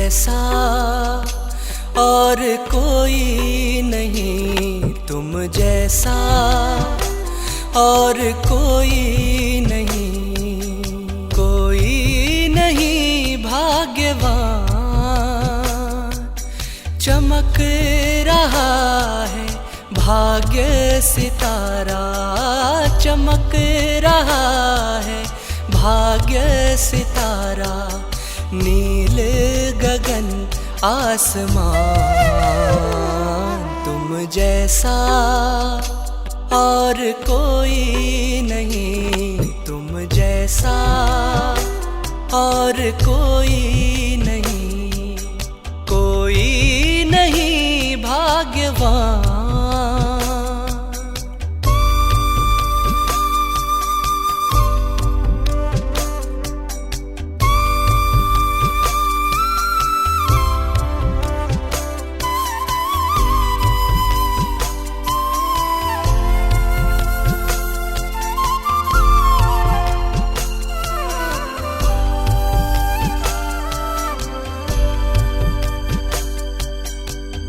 जैसा और कोई नहीं, तुम जैसा और कोई नहीं, कोई नहीं भाग्यवान। चमक रहा है भाग्य सितारा, चमक रहा है भाग्य सितारा, नील गगन आसमान। तुम जैसा और कोई नहीं, तुम जैसा और कोई नहीं, कोई नहीं भाग्यवान।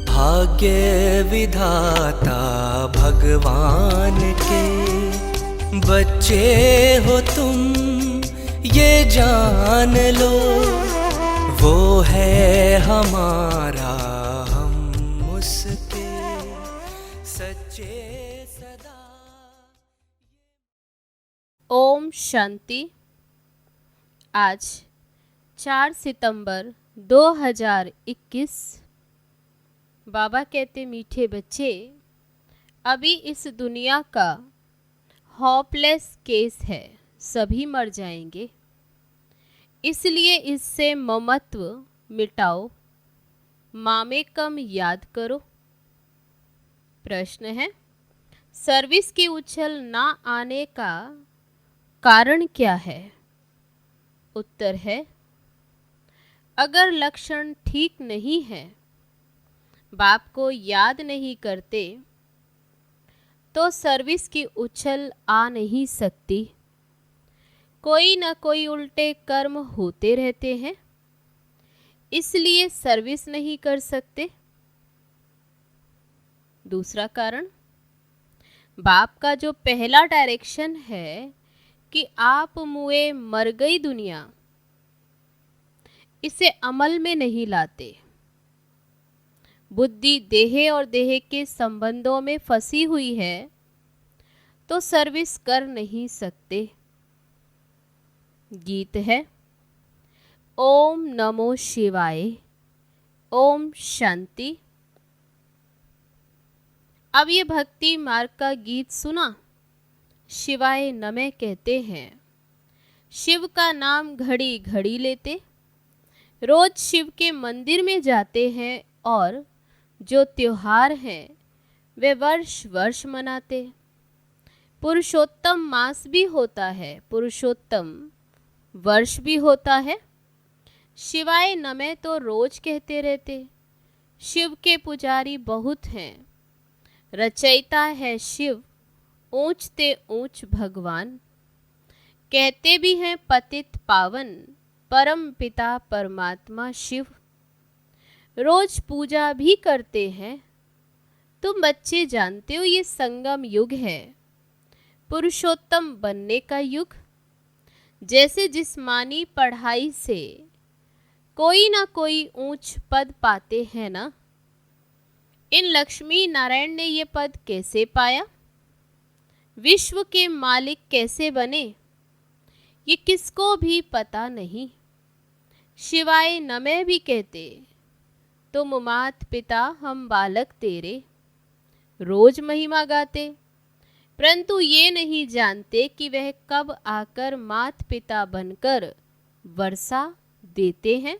भाग्य विधाता भगवान के बच्चे हो तुम, ये जान लो, वो है हमारा, हम उसके सच्चे सदा। ओम शांति। आज 4 सितंबर 2021। बाबा कहते, मीठे बच्चे, अभी इस दुनिया का होपलेस केस है, सभी मर जाएंगे, इसलिए इससे ममत्व मिटाओ, मामे कम याद करो। प्रश्न है, सर्विस की उछल ना आने का कारण क्या है? उत्तर है, अगर लक्षण ठीक नहीं है, बाप को याद नहीं करते, तो सर्विस की उछल आ नहीं सकती। कोई न कोई उल्टे कर्म होते रहते हैं, इसलिए सर्विस नहीं कर सकते। दूसरा कारण, बाप का जो पहला डायरेक्शन है कि आप मुए मर गई दुनिया, इसे अमल में नहीं लाते। बुद्धि देह और देह के संबंधों में फंसी हुई है, तो सर्विस कर नहीं सकते। गीत है, ओम नमो शिवाय, ओम शांति। अब ये भक्ति मार्ग का गीत सुना। शिवाय नमः कहते हैं, शिव का नाम घड़ी घड़ी लेते, रोज शिव के मंदिर में जाते हैं और जो त्योहार हैं वे वर्ष वर्ष मनाते। पुरुषोत्तम मास भी होता है, पुरुषोत्तम वर्ष भी होता है। शिवाय नमः तो रोज कहते रहते। शिव के पुजारी बहुत हैं, रचयिता है शिव, ऊंचते ऊंच भगवान। कहते भी हैं पतित पावन, परम पिता परमात्मा शिव। रोज पूजा भी करते हैं। तुम बच्चे जानते हो ये संगम युग है, पुरुषोत्तम बनने का युग। जैसे जिस्मानी पढ़ाई से कोई ना कोई ऊंच पद पाते हैं ना, इन लक्ष्मी नारायण ने ये पद कैसे पाया, विश्व के मालिक कैसे बने, ये किसको भी पता नहीं। शिवाय नमः भी कहते, तुम मात पिता हम बालक तेरे, रोज महिमा गाते, परंतु ये नहीं जानते कि वह कब आकर मात पिता बनकर वर्षा देते हैं।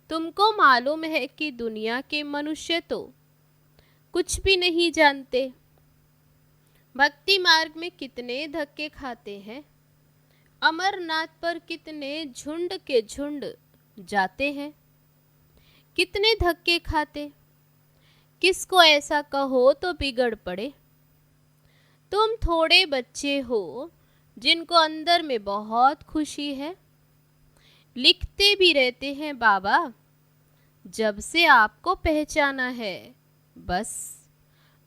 तुमको मालूम है कि दुनिया के मनुष्य तो कुछ भी नहीं जानते। भक्ति मार्ग में कितने धक्के खाते हैं, अमरनाथ पर कितने झुंड के झुंड जाते हैं, कितने धक्के खाते। किसको ऐसा कहो तो बिगड़ पड़े। तुम थोड़े बच्चे हो जिनको अंदर में बहुत खुशी है, लिखते भी रहते हैं बाबा जब से आपको पहचाना है, बस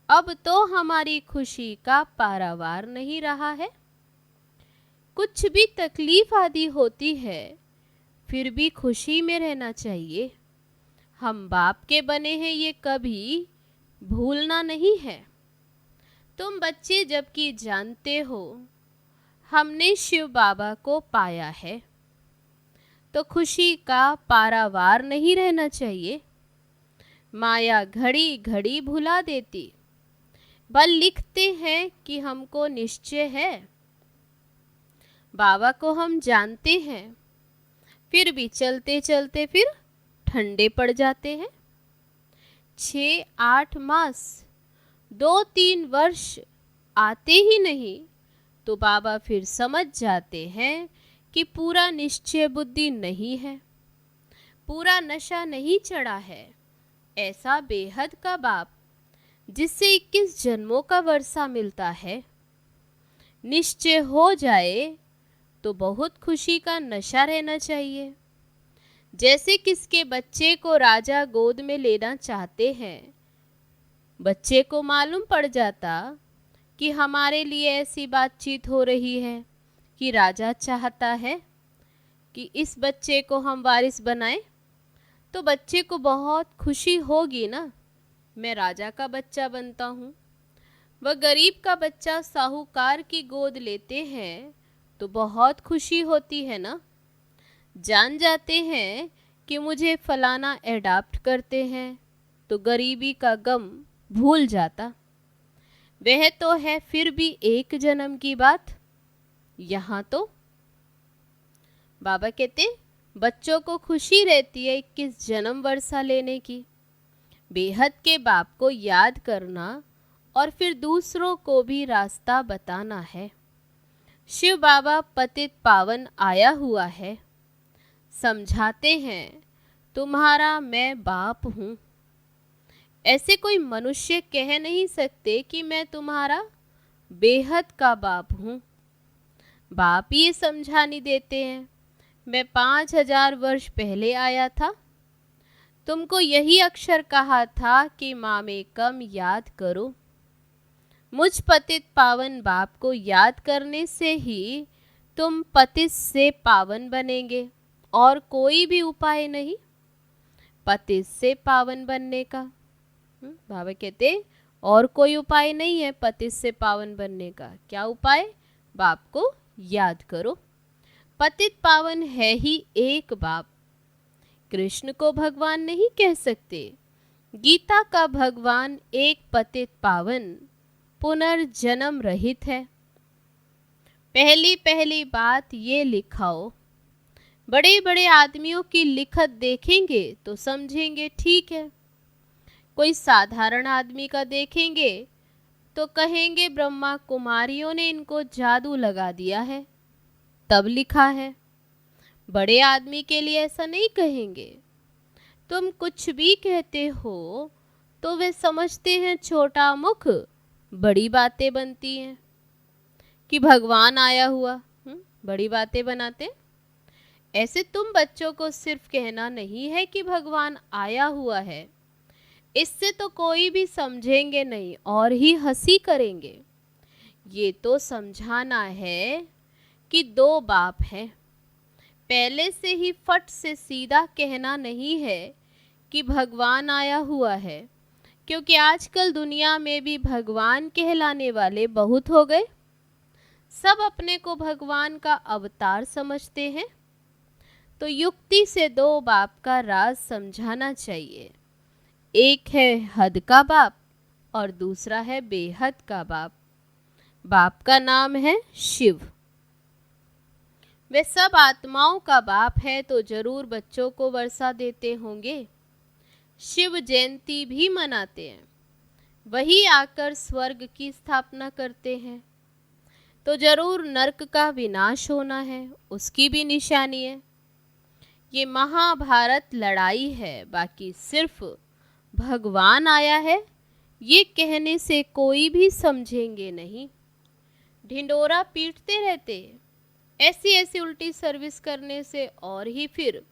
अब तो हमारी खुशी का पारावार नहीं रहा है। कुछ भी तकलीफ आदि होती है, फिर भी खुशी में रहना चाहिए। हम बाप के बने हैं, ये कभी भूलना नहीं है। तुम बच्चे जबकि जानते हो हमने शिव बाबा को पाया है, तो खुशी का पारावार नहीं रहना चाहिए। माया घड़ी घड़ी भुला देती, बल लिखते हैं कि हमको निश्चय है। बाबा को हम जानते हैं, फिर भी चलते चलते फिर ठंडे पड़ जाते हैं। 6-8 मास 2-3 वर्ष आते ही नहीं तो बाबा फिर समझ जाते हैं कि पूरा निश्चय बुद्धि नहीं है, पूरा नशा नहीं चढ़ा है। ऐसा बेहद का बाप जिससे 21 जन्मों का वर्षा मिलता है, निश्चय हो जाए तो बहुत खुशी का नशा रहना चाहिए। जैसे किसके बच्चे को राजा गोद में लेना चाहते हैं, बच्चे को मालूम पड़ जाता कि हमारे लिए ऐसी बातचीत हो रही है कि राजा चाहता है कि इस बच्चे को हम वारिस बनाएं, तो बच्चे को बहुत खुशी होगी ना, मैं राजा का बच्चा बनता हूँ। वह गरीब का बच्चा साहूकार की गोद लेते हैं तो बहुत खुशी होती है ना। जान जाते हैं कि मुझे फलाना एडाप्ट करते हैं तो गरीबी का गम भूल जाता। वह तो है फिर भी एक जन्म की बात। यहाँ तो बाबा कहते बच्चों को खुशी रहती है 21 जन्म वर्षा लेने की। बेहद के बाप को याद करना और फिर दूसरों को भी रास्ता बताना है। शिव बाबा पतित पावन आया हुआ है, समझाते हैं तुम्हारा मैं बाप हूँ। ऐसे कोई मनुष्य कह नहीं सकते कि मैं तुम्हारा बेहद का बाप हूँ। बाप ये समझानी देते हैं, मैं 5000 वर्ष पहले आया था, तुमको यही अक्षर कहा था कि माँ में कम याद करो। मुझ पतित पावन बाप को याद करने से ही तुम पतित से पावन बनेंगे, और कोई भी उपाय नहीं पतित से पावन बनने का। बाबा कहते और कोई उपाय नहीं है पतित से पावन बनने का। क्या उपाय? बाप को याद करो। पतित पावन है ही एक बाप। कृष्ण को भगवान नहीं कह सकते। गीता का भगवान एक पतित पावन पुनर्जन्म रहित है। पहली पहली बात ये लिखाओ। बड़े बड़े आदमियों की लिखत देखेंगे तो समझेंगे ठीक है, कोई साधारण आदमी का देखेंगे तो कहेंगे ब्रह्मा कुमारियों ने इनको जादू लगा दिया है तब लिखा है। बड़े आदमी के लिए ऐसा नहीं कहेंगे। तुम कुछ भी कहते हो तो वे समझते हैं छोटा मुख बड़ी बातें बनती हैं कि भगवान आया हुआ, बड़ी बातें बनाते। ऐसे तुम बच्चों को सिर्फ कहना नहीं है कि भगवान आया हुआ है, इससे तो कोई भी समझेंगे नहीं और ही हंसी करेंगे। ये तो समझाना है कि 2 बाप हैं। पहले से ही फट से सीधा कहना नहीं है कि भगवान आया हुआ है, क्योंकि आजकल दुनिया में भी भगवान कहलाने वाले बहुत हो गए। सब अपने को भगवान का अवतार समझते हैं। तो युक्ति से 2 बाप का राज समझाना चाहिए। एक है हद का बाप और दूसरा है बेहद का बाप। बाप का नाम है शिव। वे सब आत्माओं का बाप है तो जरूर बच्चों को वर्षा देते होंगे। शिव जयंती भी मनाते हैं, वही आकर स्वर्ग की स्थापना करते हैं। तो जरूर नरक का विनाश होना है, उसकी भी निशानी है। ये महाभारत लड़ाई है, बाकी सिर्फ भगवान आया है ये कहने से कोई भी समझेंगे नहीं। ढिंडोरा पीटते रहते, ऐसी ऐसी उल्टी सर्विस करने से और ही फिर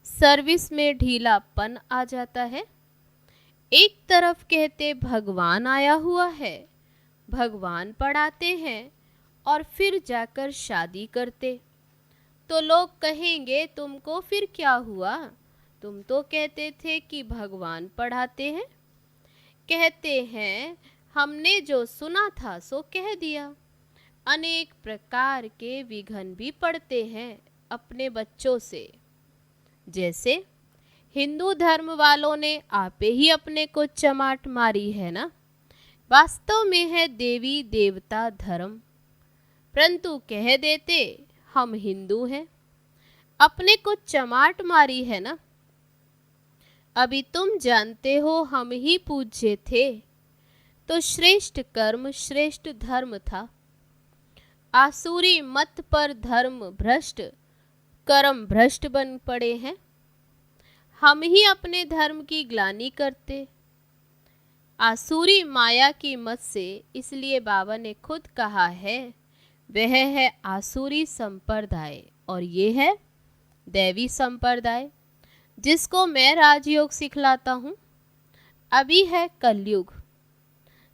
सर्विस में ढीलापन आ जाता है। एक तरफ कहते भगवान आया हुआ है, भगवान पढ़ाते हैं, और फिर जाकर शादी करते, तो लोग कहेंगे तुमको फिर क्या हुआ, तुम तो कहते थे कि भगवान पढ़ाते हैं। कहते हैं हमने जो सुना था सो कह दिया। अनेक प्रकार के विघ्न भी पड़ते हैं अपने बच्चों से। जैसे हिंदू धर्म वालों ने आपे ही अपने को चमाट मारी है ना। वास्तव में है देवी देवता धर्म, परंतु कह देते हम हिंदू हैं। अपने को चमाट मारी है ना। अभी तुम जानते हो हम ही पूज्य थे, तो श्रेष्ठ कर्म श्रेष्ठ धर्म था। आसुरी मत पर धर्म भ्रष्ट कर्म भ्रष्ट बन पड़े हैं। हम ही अपने धर्म की ग्लानि करते आसुरी माया की मत से। इसलिए बाबा ने खुद कहा है वह है आसुरी संप्रदाय और ये है दैवी संप्रदाय, जिसको मैं राजयोग सिखलाता हूँ। अभी है कलयुग।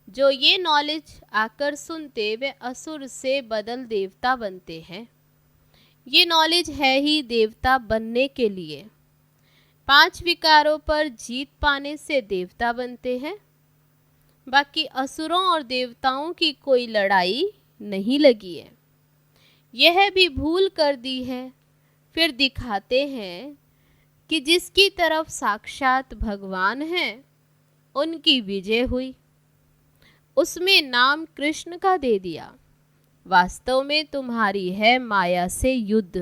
जो ये नॉलेज आकर सुनते वे असुर से बदल देवता बनते हैं। ये नॉलेज है ही देवता बनने के लिए। 5 विकारों पर जीत पाने से देवता बनते हैं। बाकी असुरों और देवताओं की कोई लड़ाई नहीं लगी है। यह भी भूल कर दी है। फिर दिखाते हैं कि जिसकी तरफ साक्षात भगवान है उनकी विजय हुई। उसमें नाम कृष्ण का दे दिया। वास्तव में तुम्हारी है माया से युद्ध।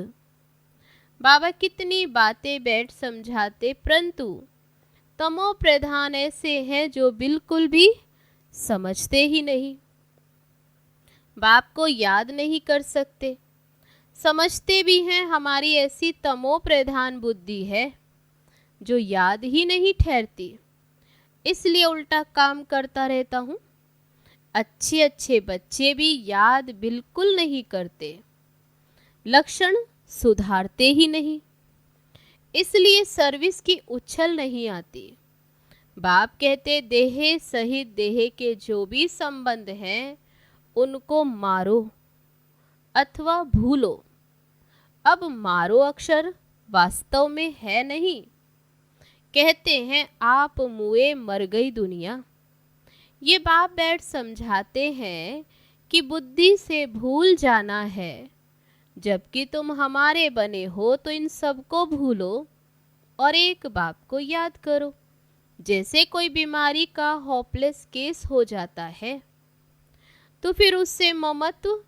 बाबा कितनी बातें बैठ समझाते, परंतु तमो प्रधान ऐसे हैं जो बिल्कुल भी समझते ही नहीं। बाप को याद नहीं कर सकते। समझते भी हैं, हमारी ऐसी तमो प्रधान बुद्धि है जो याद ही नहीं ठहरती। इसलिए उल्टा काम करता रहता हूँ। अच्छे अच्छे बच्चे भी याद बिल्कुल नहीं करते, लक्षण सुधारते ही नहीं। इसलिए सर्विस की उछल नहीं आती। बाप कहते देह सहित देह के जो भी संबंध हैं उनको मारो अथवा भूलो। अब मारो अक्षर वास्तव में है नहीं। कहते हैं आप मुए मर गई दुनिया। ये बाप बैठ समझाते हैं कि बुद्धि से भूल जाना है। जबकि तुम हमारे बने हो तो इन सबको भूलो और एक बाप को याद करो। जैसे कोई बीमारी का होपलेस केस हो जाता है तो फिर उससे ममत्व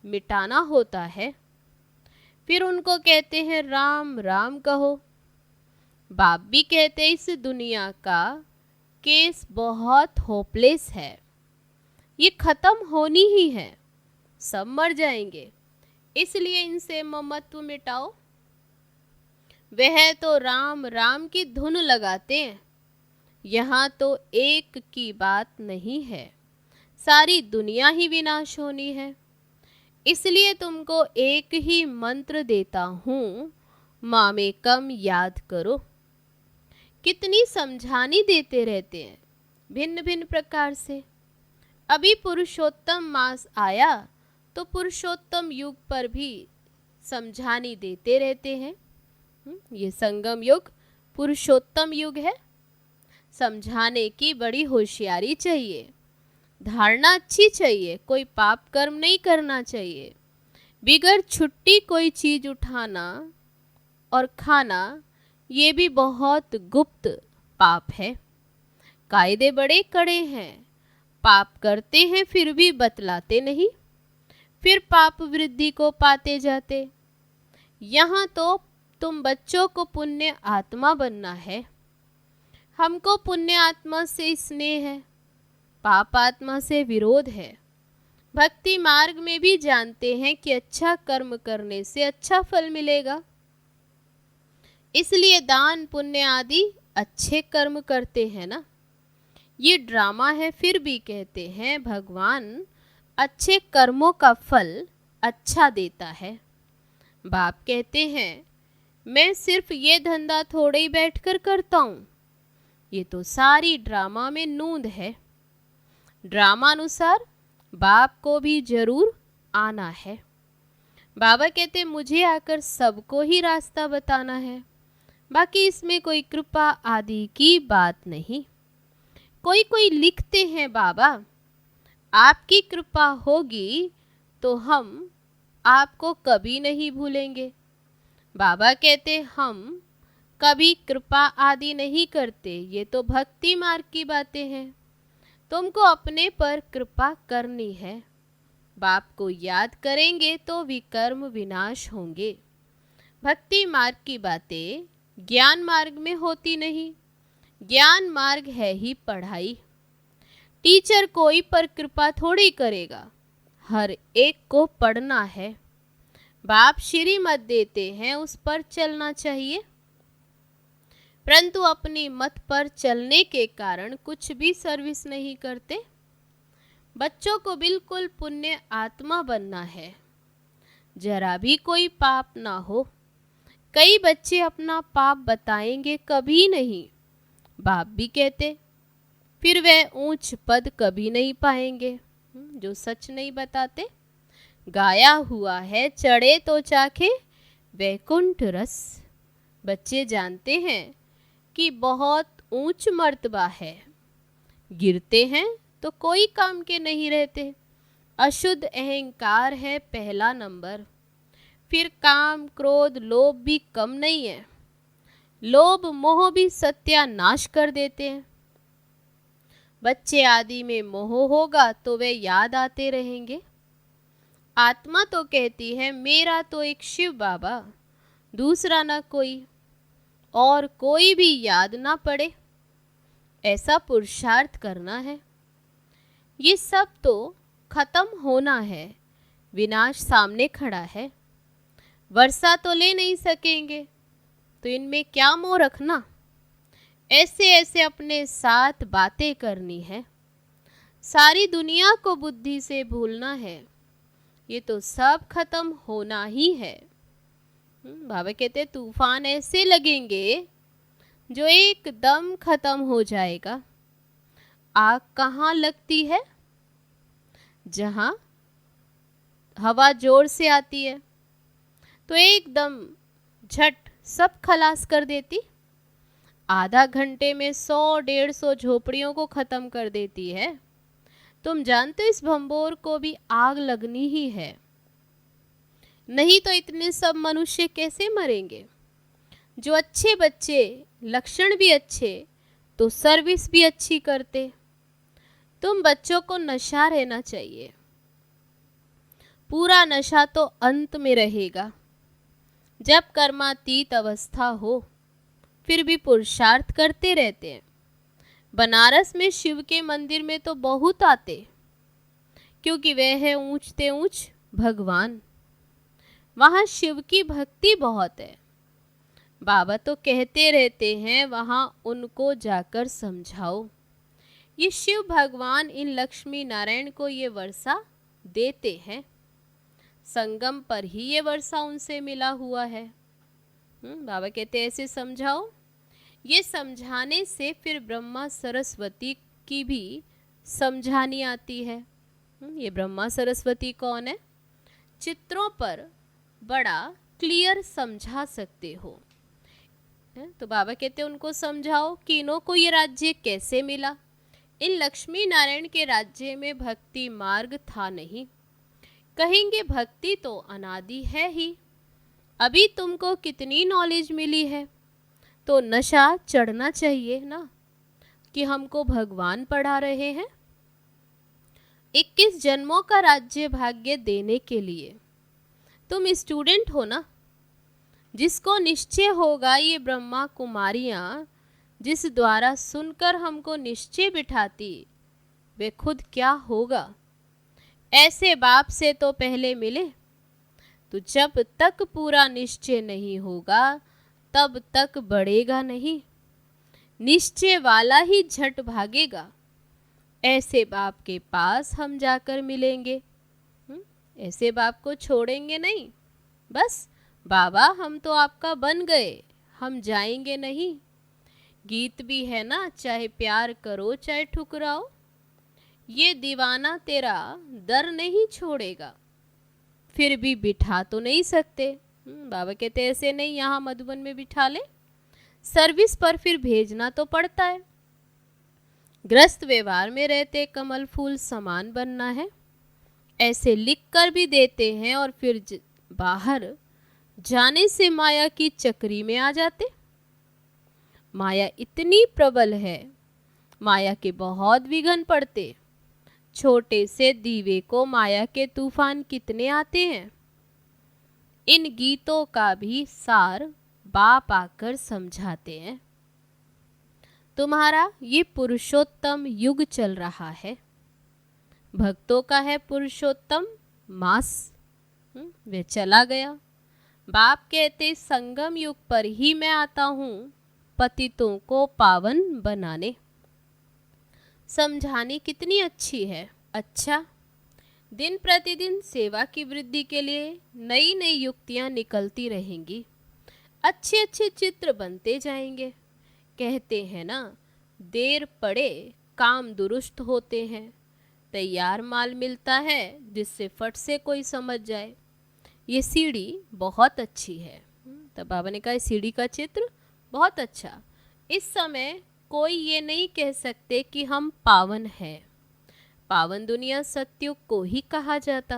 मिटाना होता है। फिर उनको कहते हैं राम राम कहो। बाप भी कहते इस दुनिया का केस बहुत होपलेस है, ये खत्म होनी ही है, सब मर जाएंगे, इसलिए इनसे ममत्व मिटाओ। वह तो राम राम की धुन लगाते हैं। यहाँ तो एक की बात नहीं है, सारी दुनिया ही विनाश होनी है। इसलिए तुमको एक ही मंत्र देता हूँ, मामेकम याद करो। कितनी समझानी देते रहते हैं भिन्न भिन्न प्रकार से। अभी पुरुषोत्तम मास आया तो पुरुषोत्तम युग पर भी समझानी देते रहते हैं। ये संगम युग पुरुषोत्तम युग है। समझाने की बड़ी होशियारी चाहिए, धारणा अच्छी चाहिए। कोई पाप कर्म नहीं करना चाहिए। बिगर छुट्टी कोई चीज उठाना और खाना ये भी बहुत गुप्त पाप है। कायदे बड़े कड़े हैं। पाप करते हैं फिर भी बतलाते नहीं, फिर पाप वृद्धि को पाते जाते। यहाँ तो तुम बच्चों को पुण्य आत्मा बनना है। हमको पुण्य आत्मा से स्नेह है, पाप आत्मा से विरोध है। भक्ति मार्ग में भी जानते हैं कि अच्छा कर्म करने से अच्छा फल मिलेगा, इसलिए दान पुण्य आदि अच्छे कर्म करते हैं ना। ये ड्रामा है, फिर भी कहते हैं भगवान अच्छे कर्मों का फल अच्छा देता है। बाप कहते हैं मैं सिर्फ ये धंधा थोड़े ही बैठकर करता हूँ, ये तो सारी ड्रामा में नूंद है। ड्रामा अनुसार बाप को भी जरूर आना है। बाबा कहते मुझे आकर सबको ही रास्ता बताना है, बाकी इसमें कोई कृपा आदि की बात नहीं। कोई कोई लिखते हैं बाबा आपकी कृपा होगी तो हम आपको कभी नहीं भूलेंगे। बाबा कहते हम कभी कृपा आदि नहीं करते, ये तो भक्ति मार्ग की बातें हैं। तुमको अपने पर कृपा करनी है। बाप को याद करेंगे तो विकर्म विनाश होंगे। भक्ति मार्ग की बातें ज्ञान मार्ग में होती नहीं। ज्ञान मार्ग है ही पढ़ाई। टीचर कोई पर कृपा थोड़ी करेगा, हर एक को पढ़ना है। बाप श्रीमत देते हैं, उस पर चलना चाहिए, परंतु अपनी मत पर चलने के कारण कुछ भी सर्विस नहीं करते। बच्चों को बिल्कुल पुण्य आत्मा बनना है, जरा भी कोई पाप ना हो। कई बच्चे अपना पाप बताएंगे कभी नहीं, बाप भी कहते फिर वे ऊंच पद कभी नहीं पाएंगे जो सच नहीं बताते। गाया हुआ है चढ़े तो चाखे वैकुंठ रस। बच्चे जानते हैं कि बहुत ऊंच मर्तबा है, गिरते हैं तो कोई काम के नहीं रहते। अशुद्ध अहंकार है पहला नंबर, फिर काम क्रोध लोभ भी कम नहीं है। लोभ मोह भी सत्यानाश कर देते हैं। बच्चे आदि में मोह होगा तो वे याद आते रहेंगे। आत्मा तो कहती है मेरा तो एक शिव बाबा, दूसरा ना कोई, और कोई भी याद ना पड़े, ऐसा पुरुषार्थ करना है। ये सब तो खत्म होना है, विनाश सामने खड़ा है। वर्षा तो ले नहीं सकेंगे तो इनमें क्या मोह रखना। ऐसे ऐसे अपने साथ बातें करनी है, सारी दुनिया को बुद्धि से भूलना है। ये तो सब खत्म होना ही है। बाबा कहते तूफान ऐसे लगेंगे जो एकदम खत्म हो जाएगा। आग कहाँ लगती है? जहां हवा जोर से आती है तो एकदम झट सब खलास कर देती। आधा घंटे में 100-150 झोपड़ियों को खत्म कर देती है। तुम जानते इस भंबोर को भी आग लगनी ही है, नहीं तो इतने सब मनुष्य कैसे मरेंगे। जो अच्छे बच्चे, लक्षण भी अच्छे तो सर्विस भी अच्छी करते। तुम बच्चों को नशा रहना चाहिए, पूरा नशा तो अंत में रहेगा, जब कर्मातीत अवस्था हो। फिर भी पुरुषार्थ करते रहते हैं। बनारस में शिव के मंदिर में तो बहुत आते, क्योंकि वे है ऊंचते ऊंच भगवान। वहाँ शिव की भक्ति बहुत है। बाबा तो कहते रहते हैं वहाँ उनको जाकर समझाओ। ये शिव भगवान इन लक्ष्मी नारायण को ये वर्षा देते हैं। संगम पर ही ये वर्षा उनसे मिला हुआ है। बाबा कहते ऐसे समझाओ। ये समझाने से फिर ब्रह्मा सरस्वती की भी समझानी आती है। ये ब्रह्मा सरस्वती कौन है? चित्रों पर बड़ा क्लियर समझा सकते हो। तो बाबा कहते उनको समझाओ कि इन्हों को ये राज्य कैसे मिला। इन लक्ष्मी नारायण के राज्य में भक्ति मार्ग था नहीं। कहेंगे भक्ति तो अनादि है ही। अभी तुमको कितनी नॉलेज मिली है तो नशा चढ़ना चाहिए ना, कि हमको भगवान पढ़ा रहे हैं। 21 जन्मों का राज्य भाग्य देने के लिए तुम स्टूडेंट हो ना। जिसको निश्चय होगा ये ब्रह्मा कुमारियां जिस द्वारा सुनकर हमको निश्चय बिठाती, वे खुद क्या होगा। ऐसे बाप से तो पहले मिले, तो जब तक पूरा निश्चय नहीं होगा तब तक बढ़ेगा नहीं। निश्चय वाला ही झट भागेगा। ऐसे बाप के पास हम जाकर मिलेंगे। ऐसे बाप को छोड़ेंगे नहीं, बस बाबा हम तो आपका बन गए, हम जाएंगे नहीं। गीत भी है ना, चाहे प्यार करो चाहे ठुकराओ, ये दीवाना तेरा दर नहीं छोड़ेगा। फिर भी बिठा तो नहीं सकते। बाबा कहते ऐसे नहीं, यहाँ मधुबन में बिठा ले, सर्विस पर फिर भेजना तो पड़ता है। ग्रस्त व्यवहार में रहते कमल फूल समान बनना है, ऐसे लिख कर भी देते हैं और फिर बाहर जाने से माया की चक्री में आ जाते। माया इतनी प्रबल है, माया के बहुत विघन पड़ते। छोटे से दीवे को माया के तूफान कितने आते हैं। इन गीतों का भी सार बाप आकर समझाते हैं। तुम्हारा ये पुरुषोत्तम युग चल रहा है, भक्तों का है पुरुषोत्तम मास। वे चला गया। बाप कहते संगम युग पर ही मैं आता हूँ, पतितों को पावन बनाने। समझानी कितनी अच्छी है। अच्छा, दिन प्रतिदिन सेवा की वृद्धि के लिए नई नई युक्तियाँ निकलती रहेंगी, अच्छे अच्छे चित्र बनते जाएंगे। कहते हैं ना, देर पड़े काम दुरुस्त होते हैं। तैयार माल मिलता है जिससे फट से कोई समझ जाए ये सीढ़ी बहुत अच्छी है। तब बाबा ने कहा सीढ़ी का चित्र बहुत अच्छा। इस समय कोई ये नहीं कह सकते कि हम पावन हैं। पावन दुनिया सत्युग को ही कहा जाता।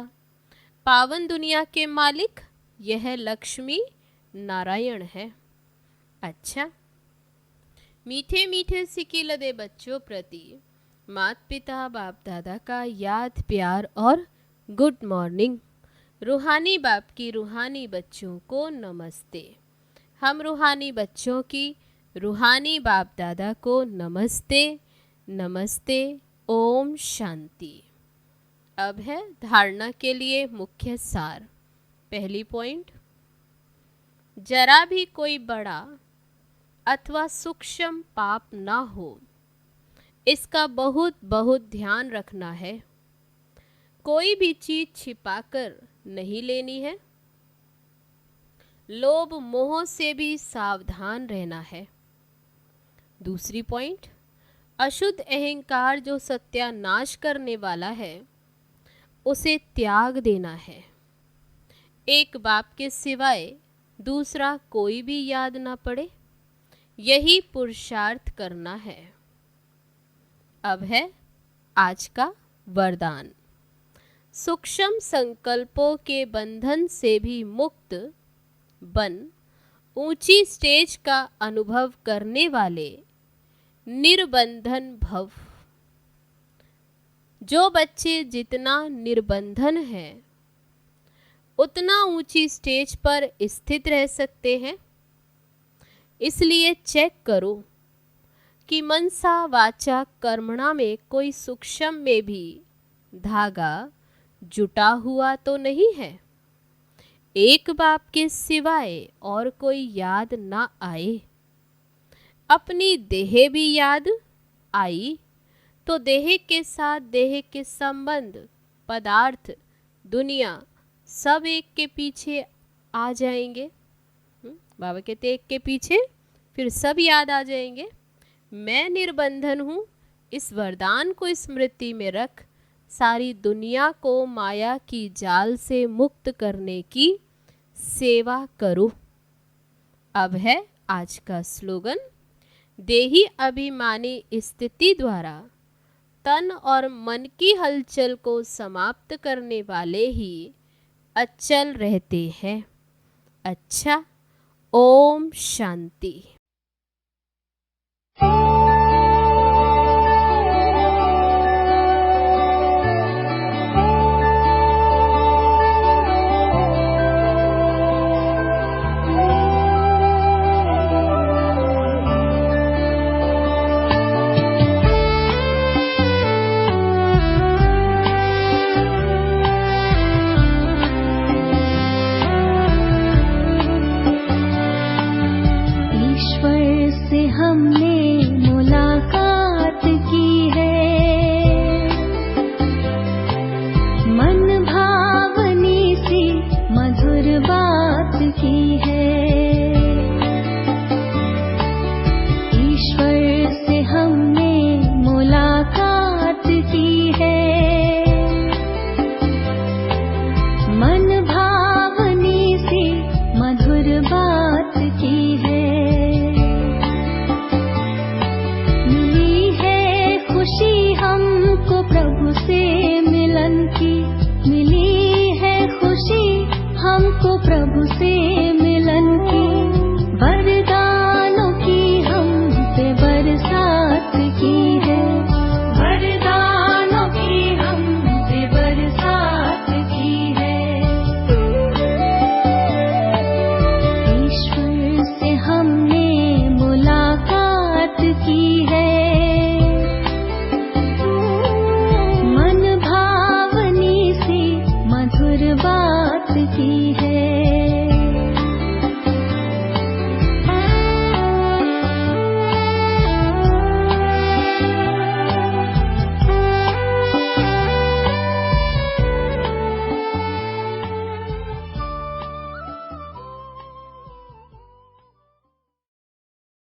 पावन दुनिया के मालिक यह लक्ष्मी नारायण है। अच्छा, मीठे मीठे सिकिलदे बच्चों प्रति माता पिता बाप दादा का याद प्यार और गुड मॉर्निंग। रूहानी बाप की रूहानी बच्चों को नमस्ते। हम रूहानी बच्चों की रूहानी बाप दादा को नमस्ते नमस्ते। ओम शांति। अब है धारणा के लिए मुख्य सार। पहली पॉइंट, जरा भी कोई बड़ा अथवा सूक्ष्म पाप ना हो, इसका बहुत बहुत ध्यान रखना है। कोई भी चीज छिपाकर नहीं लेनी है। लोभ मोह से भी सावधान रहना है। दूसरी पॉइंट, अशुद्ध अहंकार जो सत्यानाश करने वाला है उसे त्याग देना है। एक बाप के सिवाय दूसरा कोई भी याद ना पड़े, यही पुरुषार्थ करना है। अब है आज का वरदान। सूक्ष्म संकल्पों के बंधन से भी मुक्त बन ऊंची स्टेज का अनुभव करने वाले निर्बंधन भव। जो बच्चे जितना निर्बंधन है उतना ऊंची स्टेज पर स्थित रह सकते हैं। इसलिए चेक करो कि मनसा वाचा कर्मणा में कोई सूक्ष्म में भी धागा जुटा हुआ तो नहीं है। एक बाप के सिवाय और कोई याद ना आए। अपनी देह भी याद आई तो देह के साथ देह के संबंध, पदार्थ, दुनिया सब एक के पीछे आ जाएंगे। बाबा कहते एक के पीछे फिर सब याद आ जाएंगे। मैं निर्बंधन हूँ, इस वरदान को स्मृति में रख सारी दुनिया को माया की जाल से मुक्त करने की सेवा करो। अब है आज का स्लोगन। देही अभिमानी स्थिति द्वारा तन और मन की हलचल को समाप्त करने वाले ही अचल रहते हैं। अच्छा, ओम शांति। को प्रभु से